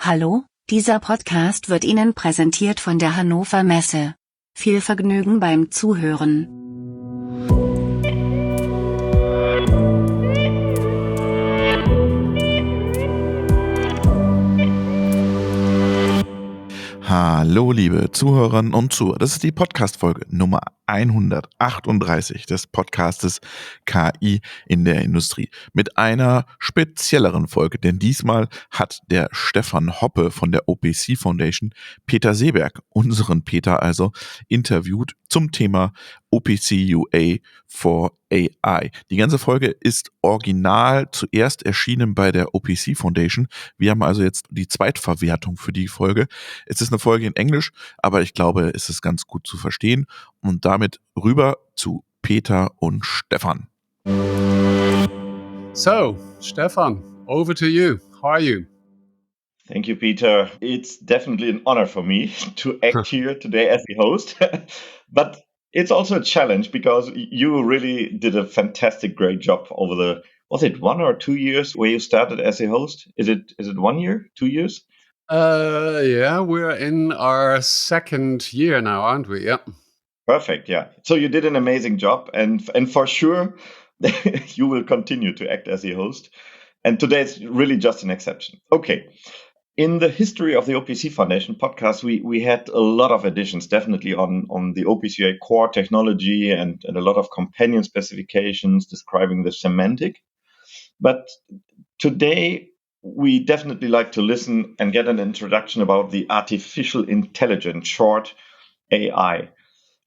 Hallo, dieser Podcast wird Ihnen präsentiert von der Hannover Messe. Viel Vergnügen beim Zuhören. Hallo liebe Zuhörerinnen und Zuhörer, das ist die Podcast-Folge Nummer 138 des Podcastes KI in der Industrie mit einer spezielleren Folge, denn diesmal hat der Stefan Hoppe von der OPC Foundation Peter Seeberg, unseren Peter also, interviewt zum Thema OPC UA for AI. Die ganze Folge ist original zuerst erschienen bei der OPC Foundation. Wir haben also jetzt die Zweitverwertung für die Folge. Es ist eine Folge in Englisch, aber ich glaube, es ist ganz gut zu verstehen. Und damit rüber zu Peter und Stefan. So, Stefan, over to you. How are you? Thank you, Peter. It's definitely an honor for me to act here today as the host. But it's also a challenge because you really did a fantastic, great job over the, was it 1 or 2 years where you started as a host? Is it 1 year, 2 years? Yeah, we're in our second year now, aren't we? Yeah. Perfect. Yeah. So you did an amazing job, and for sure you will continue to act as a host. And today is really just an exception. Okay. In the history of the OPC Foundation podcast, we had a lot of additions, definitely on the OPC UA core technology and a lot of companion specifications describing the semantic. But today, we definitely like to listen and get an introduction about the artificial intelligence, short AI.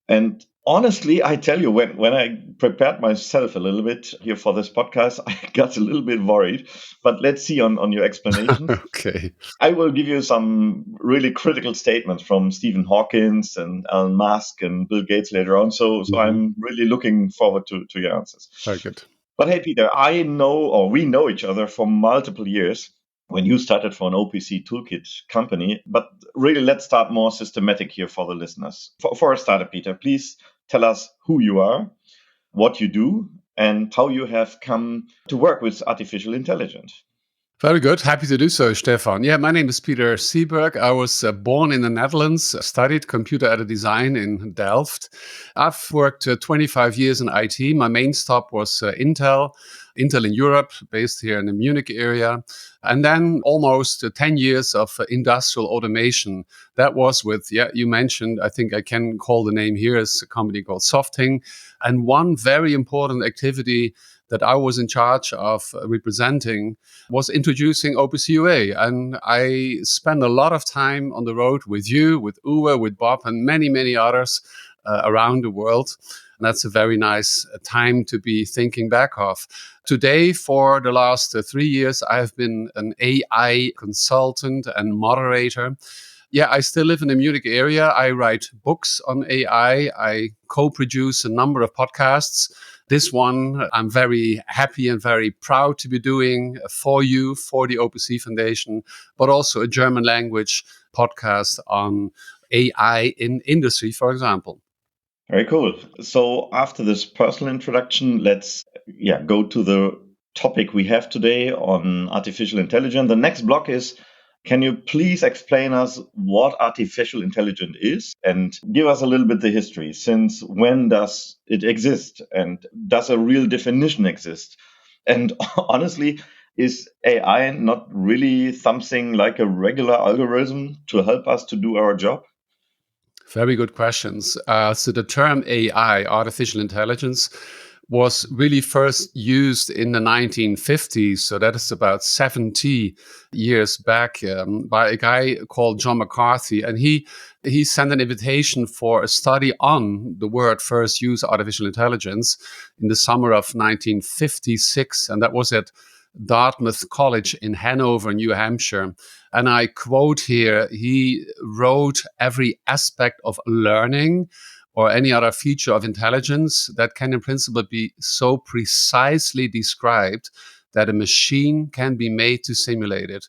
And honestly, I tell you, when I prepared myself a little bit here for this podcast, I got a little bit worried. But let's see on your explanation. Okay. I will give you some really critical statements from Stephen Hawking and Elon Musk and Bill Gates later on. So I'm really looking forward to your answers. Very good. But hey, Peter, I know, or we know each other for multiple years when you started for an OPC toolkit company. But really, let's start more systematic here for the listeners. For a starter, Peter, please tell us who you are, what you do, and how you have come to work with artificial intelligence. Very good. Happy to do so, Stefan. Yeah, my name is Peter Seeberg. I was born in the Netherlands, studied computer-aided design in Delft. I've worked 25 years in IT. My main stop was Intel in Europe, based here in the Munich area. And then almost 10 years of industrial automation. That was with, you mentioned, I think I can call the name here, is a company called Softing. And one very important activity that I was in charge of representing was introducing OPC UA. And I spent a lot of time on the road with you, with Uwe, with Bob, and many, many others around the world. And that's a very nice time to be thinking back of. Today, for the last 3 years, I've been an AI consultant and moderator. Yeah, I still live in the Munich area. I write books on AI. I co-produce a number of podcasts. This one I'm very happy and very proud to be doing for you, for the OPC Foundation, but also a German language podcast on AI in industry, for example. Very cool. So after this personal introduction, let's go to the topic we have today on artificial intelligence. The next block is, can you please explain us what artificial intelligence is and give us a little bit the history? Since when does it exist? And does a real definition exist? And honestly, is AI not really something like a regular algorithm to help us to do our job? Very good questions. So the term AI, artificial intelligence, was really first used in the 1950s. So that is about 70 years back by a guy called John McCarthy. And he sent an invitation for a study on the word first use artificial intelligence in the summer of 1956. And that was at Dartmouth College in Hanover, New Hampshire. And I quote here, he wrote every aspect of learning or any other feature of intelligence that can in principle be so precisely described that a machine can be made to simulate it.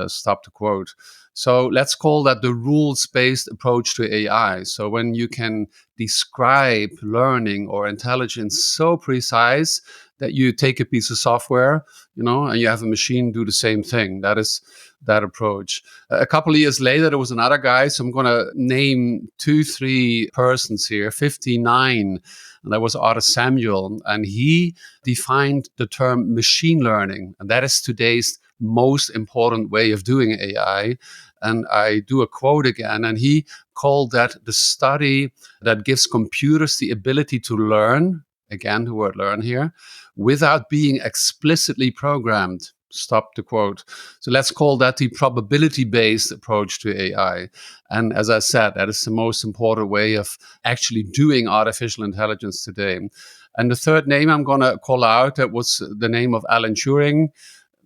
stop the quote. So let's call that the rules-based approach to AI. So when you can describe learning or intelligence so precise that you take a piece of software, and you have a machine do the same thing. That is that approach. A couple of years later, there was another guy. So I'm going to name 2-3 persons here, 59. And that was Arthur Samuel. And he defined the term machine learning. And that is today's most important way of doing AI. And I do a quote again. And he called that the study that gives computers the ability to learn, again, the word learn here, without being explicitly programmed. Stop the quote. So let's call that the probability-based approach to AI. And as I said, that is the most important way of actually doing artificial intelligence today. And the third name I'm going to call out, that was the name of Alan Turing.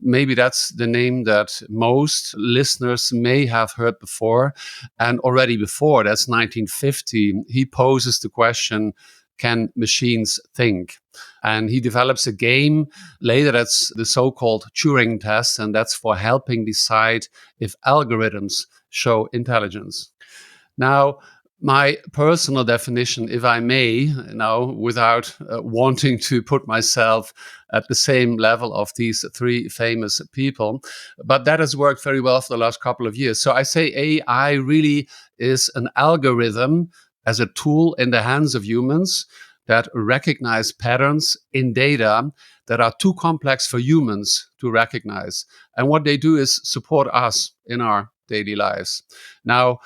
Maybe that's the name that most listeners may have heard before. And already before, that's 1950, he poses the question, can machines think? And he develops a game later that's the so-called Turing test, and that's for helping decide if algorithms show intelligence. Now, my personal definition, if I may, now without wanting to put myself at the same level of these 3 famous people, but that has worked very well for the last couple of years. So I say AI really is an algorithm as a tool in the hands of humans that recognize patterns in data that are too complex for humans to recognize. And what they do is support us in our daily lives. Now,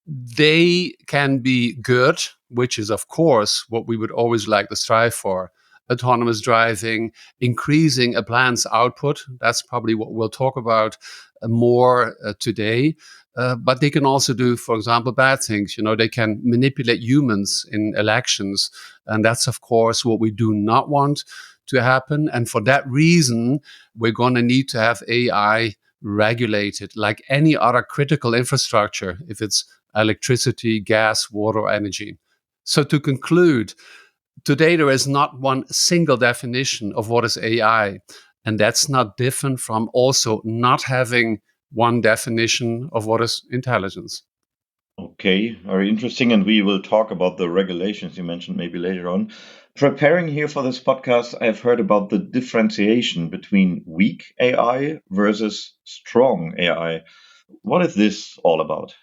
they can be good, which is, of course, what we would always like to strive for. Autonomous driving, increasing a plant's output. That's probably what we'll talk about more today. But they can also do, for example, bad things. They can manipulate humans in elections. And that's, of course, what we do not want to happen. And for that reason, we're going to need to have AI regulated like any other critical infrastructure, if it's electricity, gas, water, or energy. So to conclude, today there is not one single definition of what is AI. And that's not different from also not having one definition of what is intelligence. Okay, very interesting. And we will talk about the regulations you mentioned maybe later on. Preparing here for this podcast, I've heard about the differentiation between weak AI versus strong AI. What is this all about?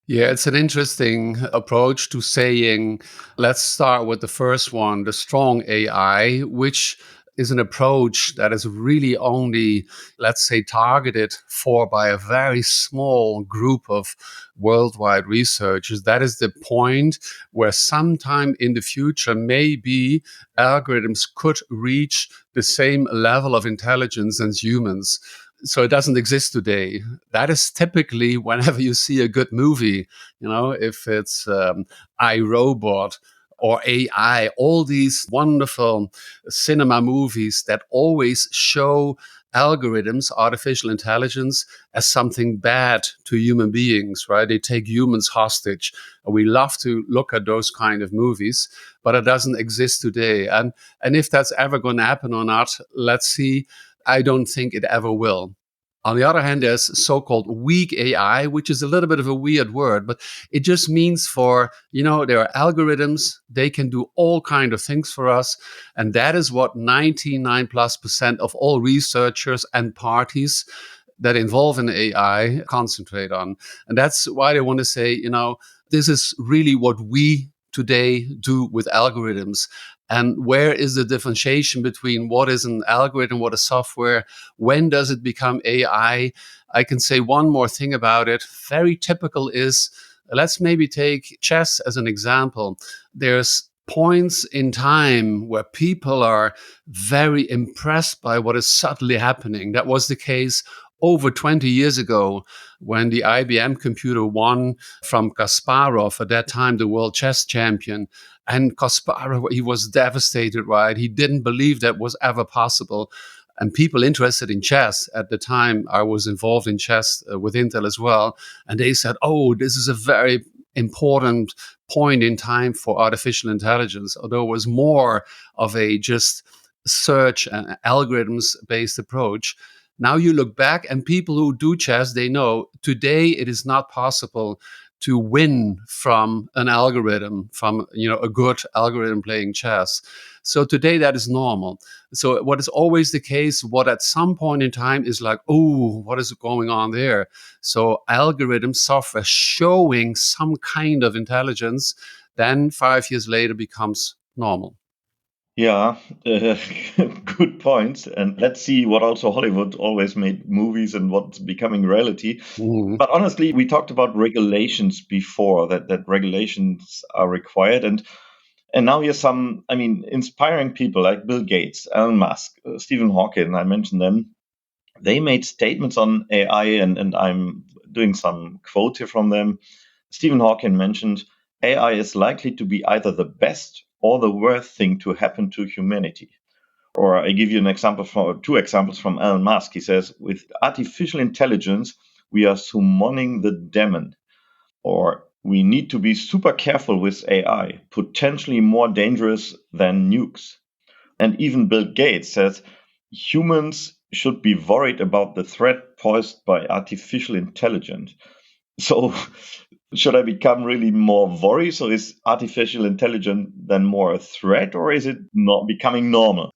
Yeah, it's an interesting approach to saying, let's start with the first one, the strong AI, which is an approach that is really only, let's say, targeted for by a very small group of worldwide researchers. That is the point where sometime in the future, maybe algorithms could reach the same level of intelligence as humans. So it doesn't exist today. That is typically whenever you see a good movie, if it's iRobot or AI, all these wonderful cinema movies that always show algorithms, artificial intelligence, as something bad to human beings, right? They take humans hostage. We love to look at those kind of movies, but it doesn't exist today. And if that's ever going to happen or not, let's see. I don't think it ever will. On the other hand, there's so-called weak AI, which is a little bit of a weird word, but it just means there are algorithms, they can do all kinds of things for us. And that is what 99+% of all researchers and parties that involve in AI concentrate on. And that's why they want to say, this is really what we today do with algorithms. And where is the differentiation between what is an algorithm, what is software? When does it become AI? I can say one more thing about it. Very typical is, let's maybe take chess as an example. There's points in time where people are very impressed by what is subtly happening. That was the case over 20 years ago, when the IBM computer won from Kasparov, at that time the world chess champion. And Kasparov, he was devastated, right? He didn't believe that was ever possible. And people interested in chess at the time, I was involved in chess with Intel as well. And they said, oh, this is a very important point in time for artificial intelligence, although it was more of a just search and algorithms-based approach. Now you look back, and people who do chess, they know today it is not possible to win from an algorithm, from a good algorithm playing chess. So today that is normal. So what is always the case, what at some point in time is like, oh, what is going on there? So algorithm software showing some kind of intelligence, then 5 years later becomes normal. Yeah, good points. And let's see what also Hollywood always made movies and what's becoming reality. But honestly, we talked about regulations before, that regulations are required. And now here's some, inspiring people like Bill Gates, Elon Musk, Stephen Hawking, I mentioned them. They made statements on AI, and I'm doing some quote here from them. Stephen Hawking mentioned, AI is likely to be either the best or the worst thing to happen to humanity. Or I give you two examples from Elon Musk. He says, with artificial intelligence, we are summoning the demon. Or we need to be super careful with AI, potentially more dangerous than nukes. And even Bill Gates says, humans should be worried about the threat posed by artificial intelligence. So should I become really more worried? So is artificial intelligence then more a threat, or is it not becoming normal?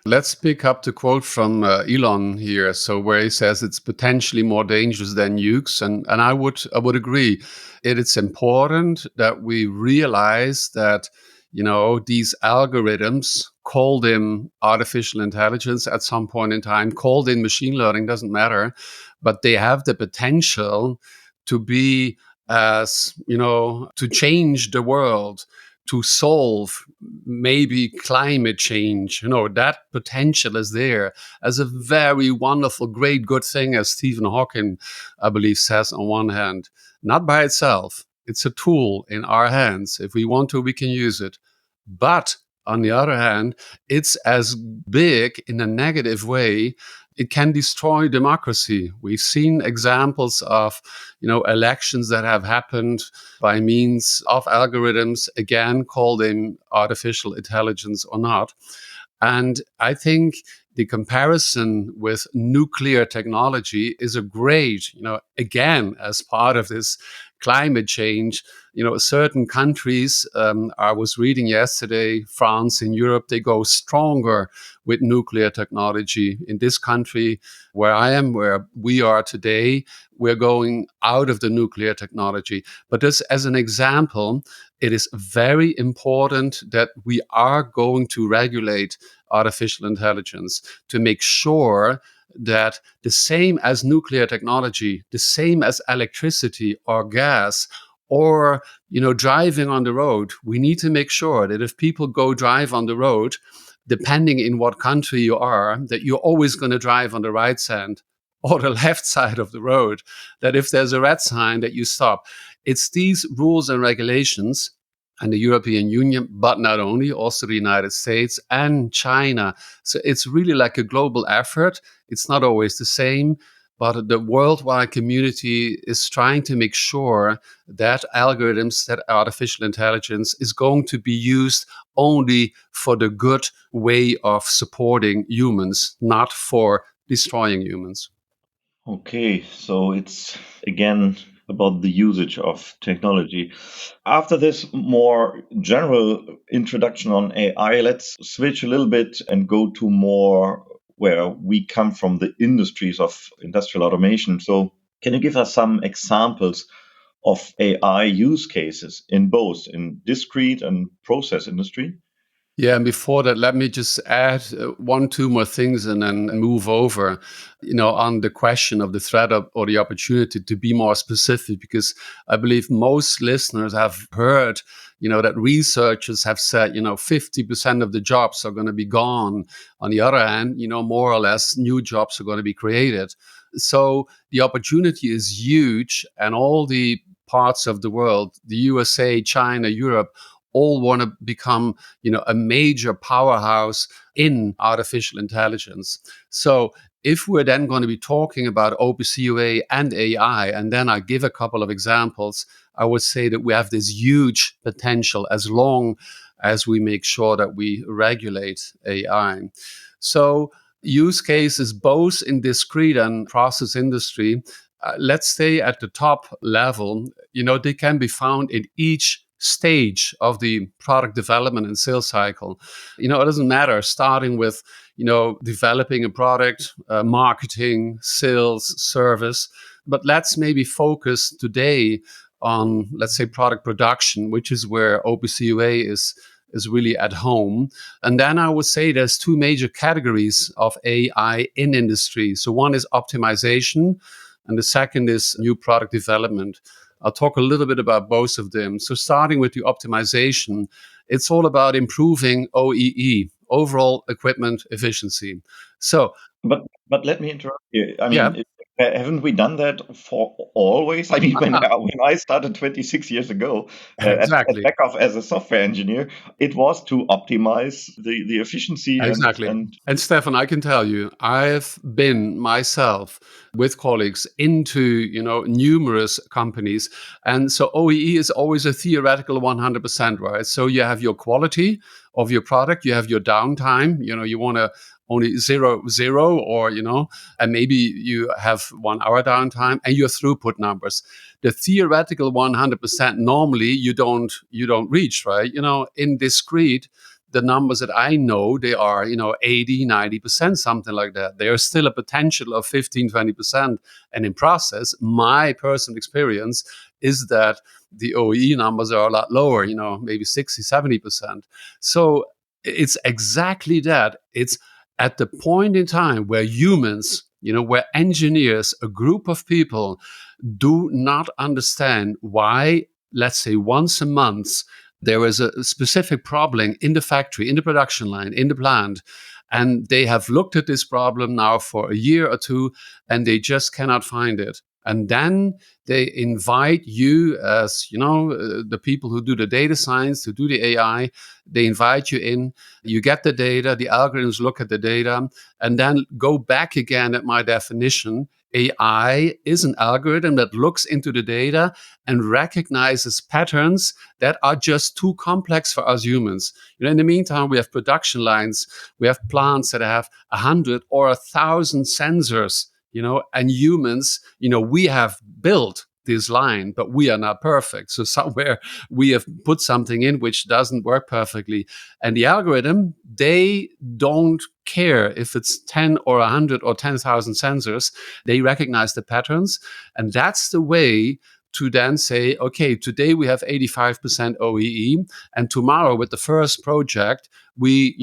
Let's pick up the quote from Elon here. So where he says it's potentially more dangerous than nukes. And I would agree. It's important that we realize that, these algorithms, call them artificial intelligence at some point in time, called in machine learning, doesn't matter, but they have the potential to be to change the world, to solve maybe climate change. That potential is there as a very wonderful, great, good thing, as Stephen Hawking, I believe, says on one hand. Not by itself. It's a tool in our hands. If we want to, we can use it. But on the other hand, it's as big in a negative way. It can destroy democracy. We've seen examples of, elections that have happened by means of algorithms, again, call them artificial intelligence or not. And I think the comparison with nuclear technology is a great, again, as part of this climate change, certain countries, I was reading yesterday, France in Europe, they go stronger with nuclear technology. In this country where I am, where we are today, we're going out of the nuclear technology. But just as an example, it is very important that we are going to regulate artificial intelligence to make sure that the same as nuclear technology, the same as electricity or gas or, driving on the road, we need to make sure that if people go drive on the road, depending in what country you are, that you're always going to drive on the right side or the left side of the road, that if there's a red sign that you stop. It's these rules and regulations and the European Union, but not only, also the United States and China. So it's really like a global effort. It's not always the same, but the worldwide community is trying to make sure that algorithms, that artificial intelligence is going to be used only for the good way of supporting humans, not for destroying humans. Okay, so it's again about the usage of technology. After this more general introduction on AI, let's switch a little bit and go to more where we come from, the industries of industrial automation. So can you give us some examples of AI use cases in both in discrete and process industry? Yeah, and before that, let me just add two more things and then move over, on the question of the threat or the opportunity to be more specific, because I believe most listeners have heard, that researchers have said, 50% of the jobs are going to be gone. On the other hand, more or less new jobs are going to be created. So the opportunity is huge, and all the parts of the world, the USA, China, Europe, all want to become, a major powerhouse in artificial intelligence. So if we're then going to be talking about OPC UA and AI, and then I give a couple of examples, I would say that we have this huge potential as long as we make sure that we regulate AI. So use cases both in discrete and process industry, let's say at the top level, they can be found in each stage of the product development and sales cycle. It doesn't matter starting with, developing a product, marketing, sales, service, but let's maybe focus today on, let's say, product production, which is where OPC UA is really at home. And then I would say there's two major categories of AI in industry. So one is optimization, and the second is new product development. I'll talk a little bit about both of them. So starting with the optimization, it's all about improving OEE, overall equipment efficiency. So, but let me interrupt you. I yeah. mean, haven't we done that for always? I mean, when I started 26 years ago Exactly. at Beckhoff as a software engineer, it was to optimize the efficiency. Exactly. And Stefan, I can tell you, I've been myself with colleagues into, numerous companies. And so OEE is always a theoretical 100%, right? So you have your quality of your product, you have your downtime, you want to only zero, or, and maybe you have 1 hour downtime and your throughput numbers. The theoretical 100% normally you don't reach, right? In discrete, the numbers that I know, they are, 80, 90%, something like that. There's still a potential of 15, 20%. And in process, my personal experience is that the OEE numbers are a lot lower, maybe 60, 70%. So it's exactly that. It's at the point in time where humans, where engineers, a group of people do not understand why, let's say once a month, there is a specific problem in the factory, in the production line, in the plant, and they have looked at this problem now for a year or two, and they just cannot find it. And then they invite you as, the people who do the data science, who do the AI, they invite you in, you get the data, the algorithms look at the data, and then go back again at my definition. AI is an algorithm that looks into the data and recognizes patterns that are just too complex for us humans. In the meantime, we have production lines, we have plants that have 100 or 1,000 sensors, and humans, we have built this line, but we are not perfect. So somewhere we have put something in which doesn't work perfectly. And the algorithm, they don't care if it's 10 or 100 or 10,000 sensors. They recognize the patterns. And that's the way to then say, okay, today we have 85% OEE, and tomorrow with the first project, we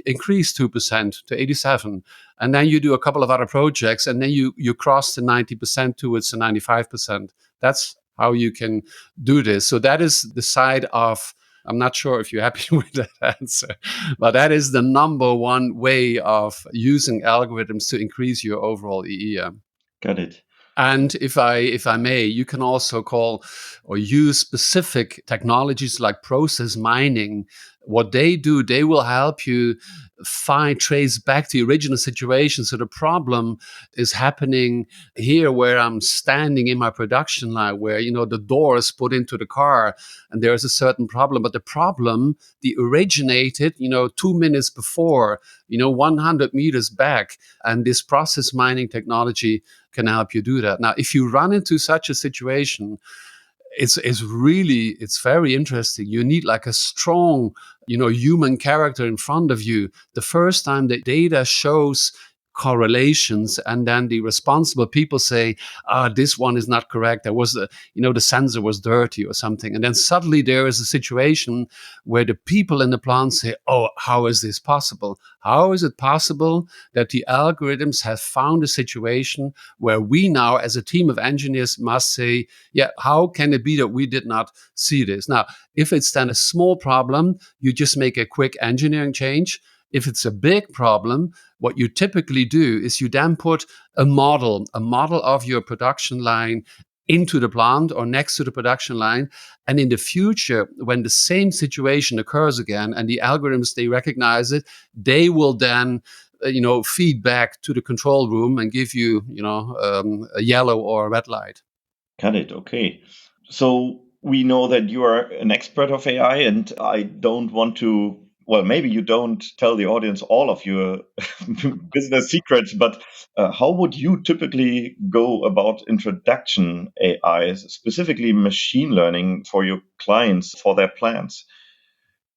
increase 2% to 87. And then you do a couple of other projects, and then you cross the 90% towards the 95%. That's how you can do this. So that is the side of, I'm not sure if you're happy with that answer, but that is the number one way of using algorithms to increase your overall EE. Got it. And if I may, you can also call or use specific technologies like process mining. What they do, they will help you trace back the original situation. So the problem is happening here where I'm standing in my production line, where, the door is put into the car and there's a certain problem. But the problem, the originated, 2 minutes before, 100 meters back. And this process mining technology can help you do that. Now, if you run into such a situation, it's very interesting. You need like a strong, human character in front of you. The first time the data shows correlations, and then the responsible people say, this one is not correct. There was the sensor was dirty or something. And then suddenly there is a situation where the people in the plant say, oh, how is this possible? How is it possible that the algorithms have found a situation where we now as a team of engineers must say, yeah, how can it be that we did not see this? Now, if it's then a small problem, you just make a quick engineering change. If it's a big problem, what you typically do is you then put a model of your production line into the plant or next to the production line. And in the future, when the same situation occurs again and the algorithms, they recognize it, they will then feed back to the control room and give you, a yellow or a red light. Got it. Okay. So we know that you are an expert of AI, and I don't want to well, maybe you don't tell the audience all of your business secrets, but how would you typically go about introduction AI, specifically machine learning for your clients, for their plans?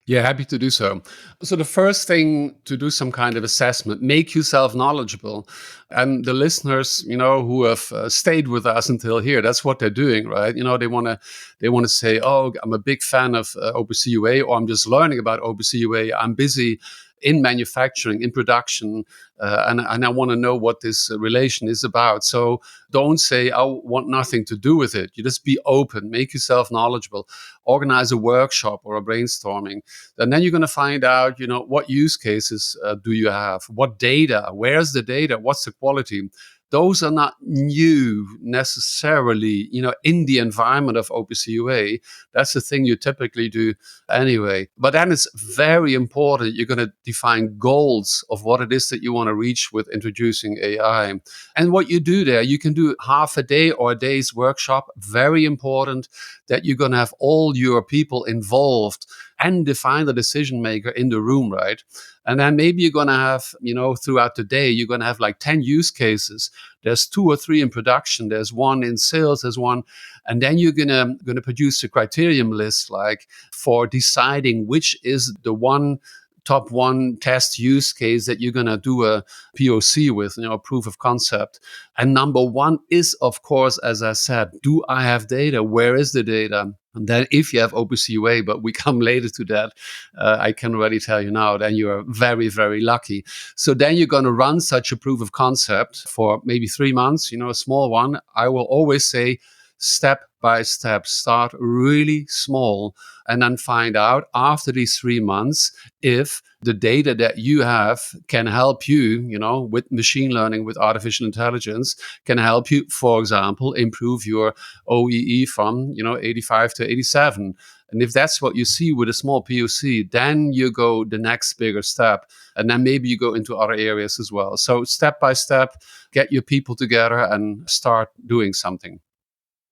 Yeah, happy to do so. So the first thing to do some kind of assessment, make yourself knowledgeable. And the listeners, who have stayed with us until here, that's what they're doing, right? They want to say, oh, I'm a big fan of OPC UA, or I'm just learning about OPC UA. I'm busy in manufacturing, in production, and I want to know what this relation is about. So don't say, I want nothing to do with it. You just be open, make yourself knowledgeable, organize a workshop or a brainstorming. And then you're going to find out, what use cases do you have? What data? Where's the data? What's the quality? Those are not new necessarily, in the environment of OPC UA. That's the thing you typically do anyway. But then it's very important. You're going to define goals of what it is that you want to reach with introducing AI. And what you do there, you can do half a day or a day's workshop. Very important that you're going to have all your people involved and define the decision maker in the room, right? And then maybe you're going to have, throughout the day, you're going to have like 10 use cases. There's 2 or 3 in production. There's 1 in sales. There's 1. And then you're going to produce a criterion list, like for deciding which is the top one test use case that you're going to do a POC with, a proof of concept. And number 1 is, of course, as I said, do I have data? Where is the data? And then if you have OPC UA, but we come later to that, I can already tell you now, then you are very, very lucky. So then you're going to run such a proof of concept for maybe 3 months, a small one. I will always say, step by step, start really small, and then find out after these 3 months if the data that you have can help you, with machine learning, with artificial intelligence, can help you, for example, improve your OEE from, 85 to 87. And if that's what you see with a small POC, then you go the next bigger step. And then maybe you go into other areas as well. So step by step, get your people together and start doing something.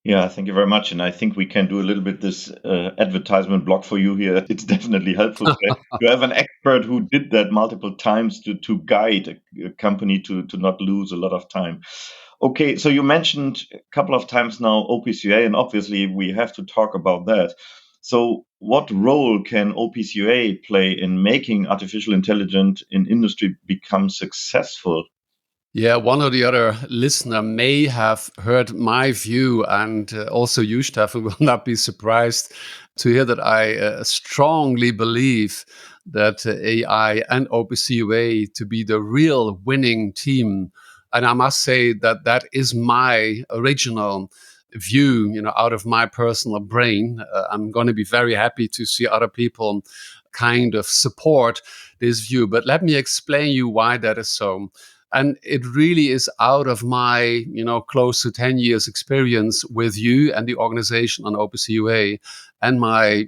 Yeah, thank you very much. And I think we can do a little bit this advertisement block for you here. It's definitely helpful to have an expert who did that multiple times to guide a company to not lose a lot of time. Okay, so you mentioned a couple of times now OPC UA, and obviously we have to talk about that. So what role can OPC UA play in making artificial intelligence in industry become successful? Yeah, one or the other listener may have heard my view, and also you, Stefan, will not be surprised to hear that I strongly believe that AI and OPC UA to be the real winning team. And I must say that that is my original view, out of my personal brain. I'm going to be very happy to see other people kind of support this view. But let me explain you why that is so. And it really is out of my, close to 10 years experience with you and the organization on OPC UA, and my,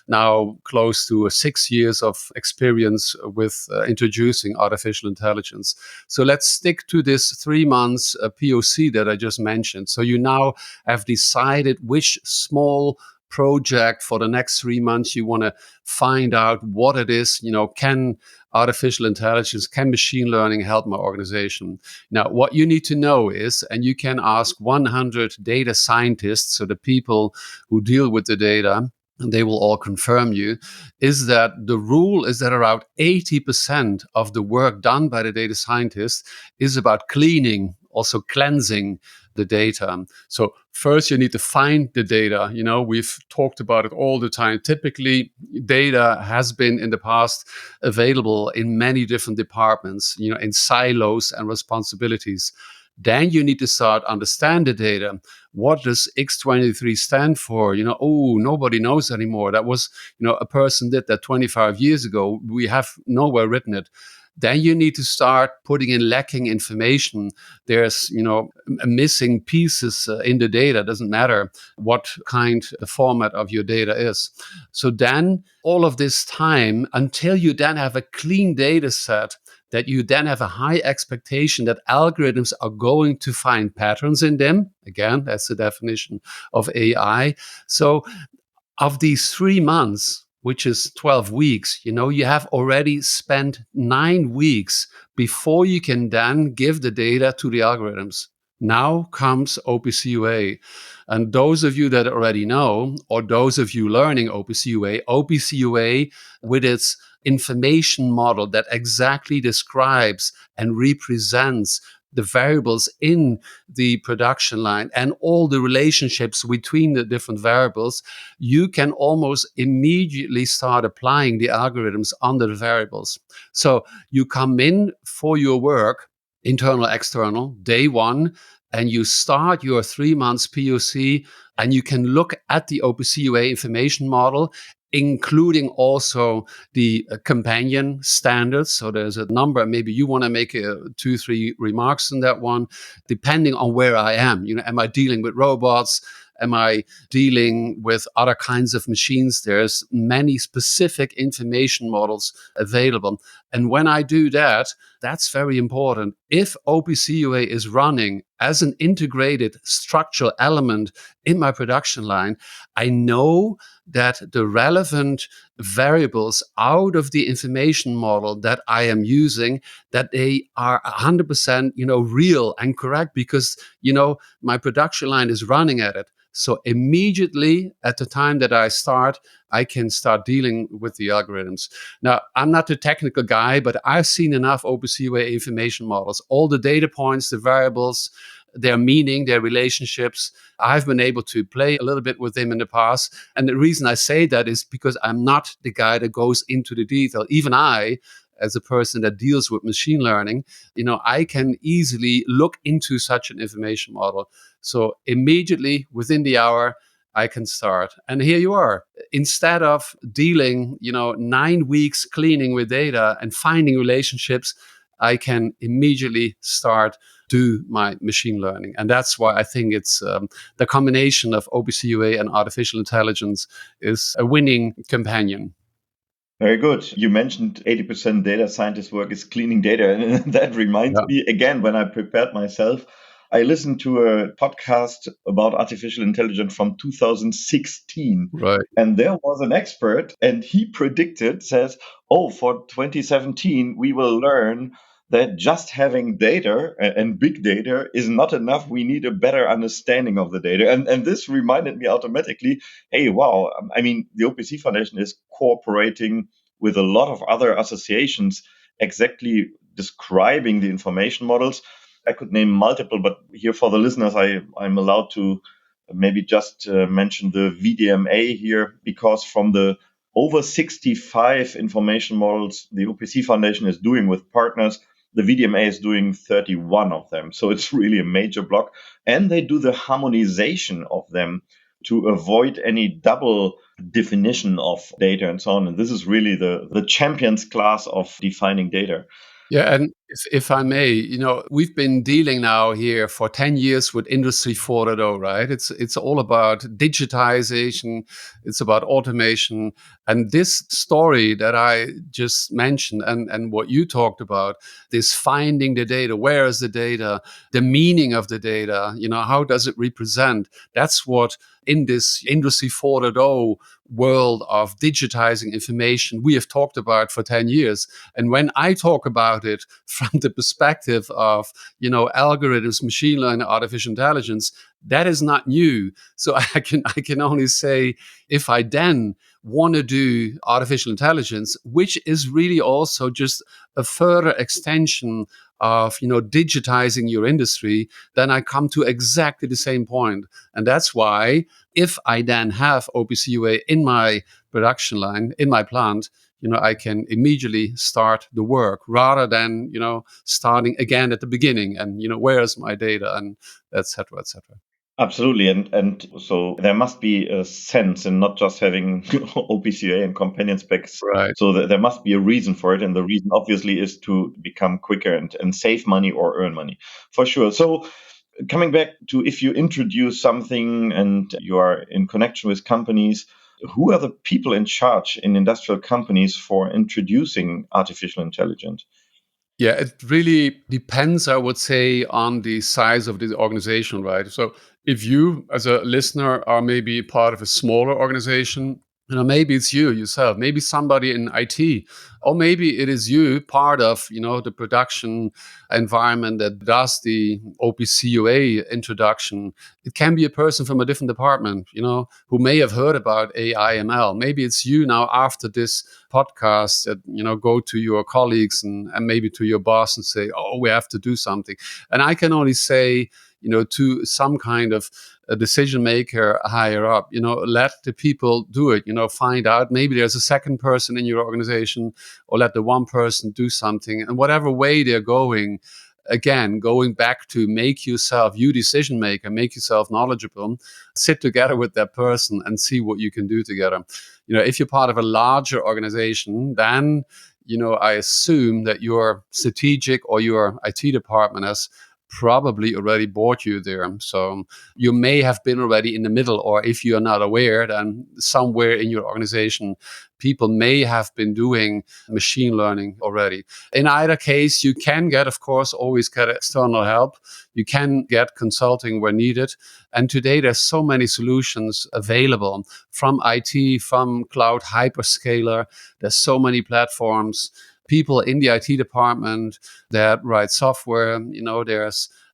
now close to 6 years of experience with introducing artificial intelligence. So let's stick to this 3 months POC that I just mentioned. So you now have decided which small project for the next 3 months you want to find out what it is, can artificial intelligence, can machine learning help my organization? Now, what you need to know is, and you can ask 100 data scientists, so the people who deal with the data, and they will all confirm you, is that the rule is that around 80% of the work done by the data scientists is about cleaning, also cleansing the data. So first you need to find the data. We've talked about it all the time. Typically, data has been in the past available in many different departments, in silos and responsibilities. Then you need to start understand the data. What does X23 stand for? Nobody knows anymore. That was, a person did that 25 years ago. We have nowhere written it. Then you need to start putting in lacking information. There's, missing pieces in the data. It doesn't matter what kind the format of your data is. So then all of this time until you then have a clean data set, that you then have a high expectation that algorithms are going to find patterns in them. Again, that's the definition of AI. So of these 3 months, which is 12 weeks, you have already spent 9 weeks before you can then give the data to the algorithms. Now comes OPC UA. And those of you that already know, or those of you learning OPC UA with its information model that exactly describes and represents the variables in the production line and all the relationships between the different variables, you can almost immediately start applying the algorithms on the variables. So you come in for your work, internal, external, day one, and you start your 3 months POC, and you can look at the OPC UA information model, including also the companion standards. So there's a number, maybe you want to make 2-3 remarks on that one, depending on where I am. Am I dealing with robots? Am I dealing with other kinds of machines? There's many specific information models available. And when I do that, that's very important. If OPC UA is running as an integrated structural element in my production line, I know that the relevant variables out of the information model that I am using, that they are 100%, real and correct, because, my production line is running at it. So immediately at the time that I start, I can start dealing with the algorithms. Now, I'm not the technical guy, but I've seen enough OPC UA information models. All the data points, the variables, their meaning, their relationships. I've been able to play a little bit with them in the past. And the reason I say that is because I'm not the guy that goes into the detail. Even I, as a person that deals with machine learning, I can easily look into such an information model. So immediately within the hour, I can start. And here you are. Instead of dealing, 9 weeks cleaning with data and finding relationships, I can immediately start do my machine learning. And that's why I think it's the combination of OPC UA and artificial intelligence is a winning companion. Very good. You mentioned 80% data scientist work is cleaning data. And that reminds me, again, when I prepared myself, I listened to a podcast about artificial intelligence from 2016. Right. And there was an expert, and he says, for 2017, we will learn that just having data and big data is not enough. We need a better understanding of the data. And this reminded me automatically, hey, wow. I mean, the OPC Foundation is cooperating with a lot of other associations exactly describing the information models. I could name multiple, but here for the listeners, I'm allowed to maybe just mention the VDMA here, because from the over 65 information models the OPC Foundation is doing with partners, the VDMA is doing 31 of them. So it's really a major block. And they do the harmonization of them to avoid any double definition of data and so on. And this is really the champions class of defining data. Yeah, and if I may, we've been dealing now here for 10 years with Industrie 4.0, right? It's all about digitization, it's about automation. And this story that I just mentioned and what you talked about, this finding the data, where is the data, the meaning of the data, how does it represent? That's what in this Industrie 4.0 world of digitizing information we have talked about for 10 years. And when I talk about it from the perspective of, algorithms, machine learning, artificial intelligence, that is not new. So I can only say, if I then want to do artificial intelligence, which is really also just a further extension of, digitizing your industry, then I come to exactly the same point. And that's why if I then have OPC UA in my production line, in my plant, I can immediately start the work rather than, starting again at the beginning and, where's my data and et cetera, et cetera. Absolutely. And so there must be a sense in not just having OPC UA and companion specs. Right. So there must be a reason for it. And the reason obviously is to become quicker and save money or earn money for sure. So coming back to, if you introduce something and you are in connection with companies, who are the people in charge in industrial companies for introducing artificial intelligence? Yeah, it really depends, I would say, on the size of the organization, right? So if you, as a listener, are maybe part of a smaller organization, Maybe it's you yourself, maybe somebody in IT, or maybe it is you part of, the production environment that does the OPC UA introduction. It can be a person from a different department, who may have heard about AI ML. Maybe it's you now after this podcast that, go to your colleagues and maybe to your boss and say, oh, we have to do something. And I can only say, to some kind of a decision maker higher up, let the people do it, find out maybe there's a second person in your organization, or let the one person do something. And whatever way they're going, again, going back to make yourself, you decision maker, make yourself knowledgeable, sit together with that person and see what you can do together. If you're part of a larger organization, then, I assume that your strategic or your IT department has probably already brought you there. So you may have been already in the middle, or if you are not aware, then somewhere in your organization, people may have been doing machine learning already. In either case, you can get, of course, always get external help. You can get consulting where needed. And today there's so many solutions available from IT, from cloud hyperscaler. There's so many platforms. People in the IT department that write software,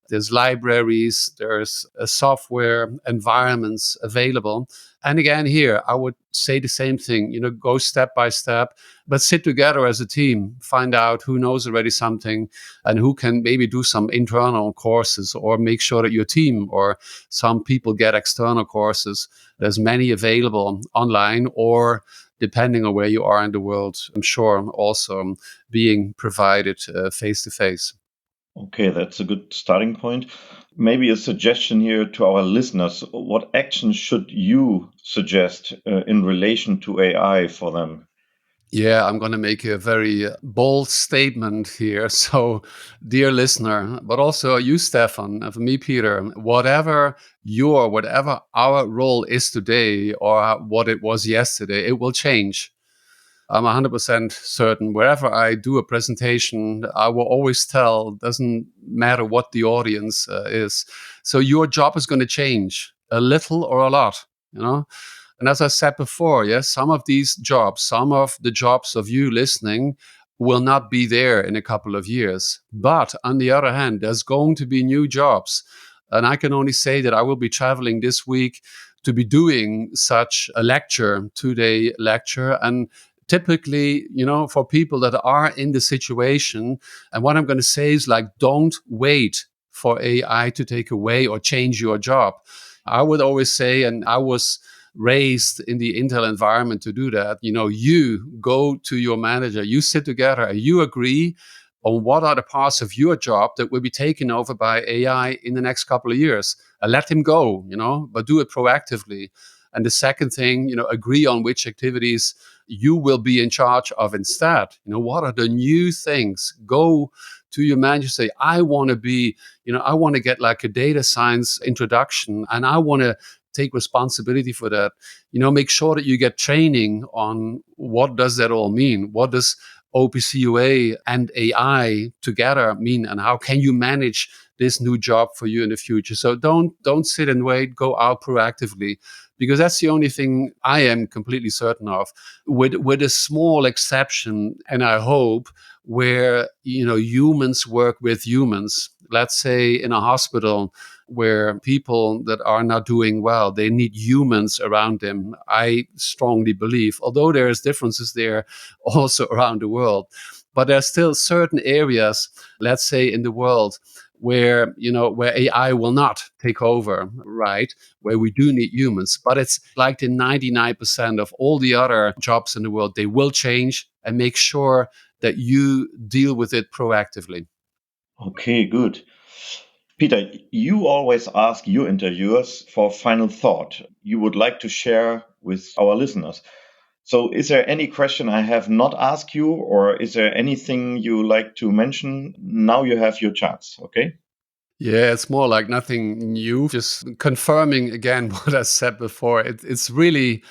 there's libraries, there's software environments available. And again, here, I would say the same thing, go step by step, but sit together as a team, find out who knows already something and who can maybe do some internal courses, or make sure that your team or some people get external courses. There's many available online, or depending on where you are in the world, I'm sure also being provided face to face. Okay, that's a good starting point. Maybe a suggestion here to our listeners. What actions should you suggest in relation to AI for them? Yeah, I'm going to make a very bold statement here. So, dear listener, but also you, Stefan, and for me, Peter, whatever our role is today or what it was yesterday, it will change. I'm 100% certain. Wherever I do a presentation, I will always tell, doesn't matter what the audience is. So your job is going to change a little or a lot, And as I said before, yes, some of these jobs, some of the jobs of you listening will not be there in a couple of years. But on the other hand, there's going to be new jobs. And I can only say that I will be traveling this week to be doing such a lecture, 2-day lecture. And typically, for people that are in the situation, and what I'm going to say is don't wait for AI to take away or change your job. I would always say, and I was raised in the Intel environment to do that, you go to your manager, you sit together and you agree on what are the parts of your job that will be taken over by AI in the next couple of years. And let him go, but do it proactively. And the second thing, agree on which activities you will be in charge of instead. What are the new things? Go to your manager, say, I want to get like a data science introduction, and I want to take responsibility for that. Make sure that you get training on what does that all mean? What does OPC UA and AI together mean, and how can you manage this new job for you in the future? So don't sit and wait, go out proactively, because that's the only thing I am completely certain of, with a small exception, and I hope, where humans work with humans. Let's say in a hospital where people that are not doing well, they need humans around them. I strongly believe, although there's differences there also around the world, but there's still certain areas, let's say in the world, where AI will not take over, right? Where we do need humans, but it's like the 99% of all the other jobs in the world, they will change, and make sure that you deal with it proactively. Okay, good. Peter, you always ask your interviewers for final thought you would like to share with our listeners. So is there any question I have not asked you, or is there anything you like to mention? Now you have your chance, okay? Yeah, it's more like nothing new. Just confirming again what I said before. It's really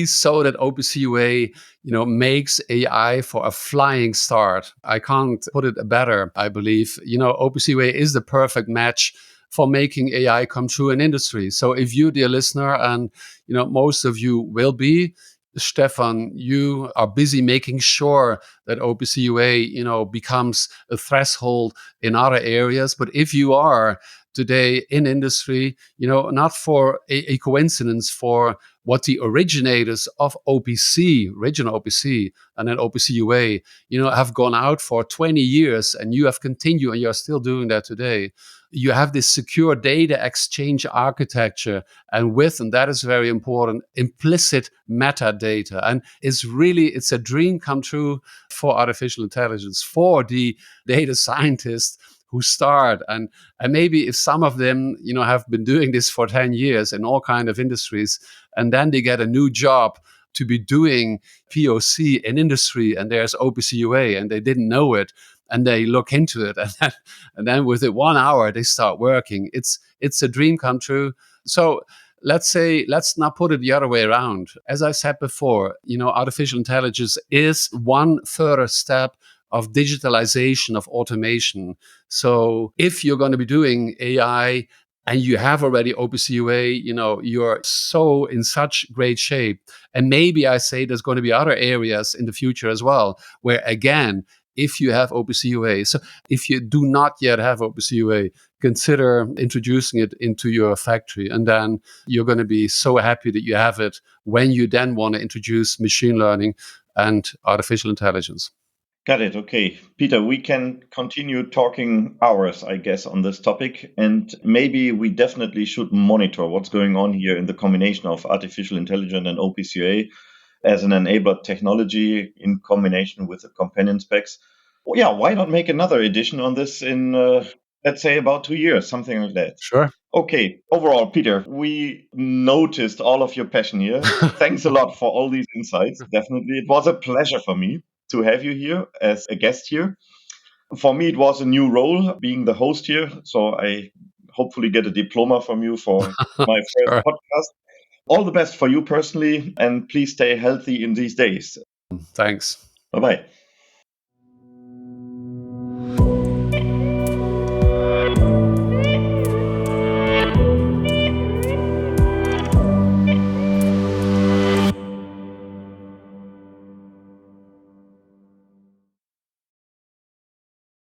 so that OPC UA, makes AI for a flying start. I can't put it better, I believe. OPC UA is the perfect match for making AI come true in industry. So if you, dear listener, and most of you will be, Stefan, you are busy making sure that OPC UA, becomes a threshold in other areas. But if you are today in industry, not for a coincidence, for what the originators of OPC, original OPC, and then OPC UA, have gone out for 20 years, and you have continued, and you're still doing that today. You have this secure data exchange architecture, and that is very important, implicit metadata. And it's a dream come true for artificial intelligence, for the data scientists who start. And maybe if some of them, have been doing this for 10 years in all kinds of industries, and then they get a new job to be doing POC in industry, and there's OPC UA, and they didn't know it, and they look into it, and then within 1 hour they start working. It's a dream come true. So let's not put it the other way around. As I said before, artificial intelligence is one further step of digitalization, of automation. So if you're going to be doing AI and you have already OPC UA, you're so in such great shape. And maybe I say there's going to be other areas in the future as well, where again, if you have OPC UA, so if you do not yet have OPC UA, consider introducing it into your factory. And then you're going to be so happy that you have it when you then want to introduce machine learning and artificial intelligence. Got it. Okay. Peter, we can continue talking hours, I guess, on this topic. And maybe we definitely should monitor what's going on here in the combination of artificial intelligence and OPC UA as an enabler technology in combination with the companion specs. Well, yeah, why not make another edition on this in, let's say, about 2 years, something like that? Sure. Okay. Overall, Peter, we noticed all of your passion here. Thanks a lot for all these insights. Definitely. It was a pleasure for me to have you here as a guest here. For me, it was a new role being the host here. So I hopefully get a diploma from you for my first Sure. podcast. All the best for you personally, and please stay healthy in these days. Thanks. Bye-bye.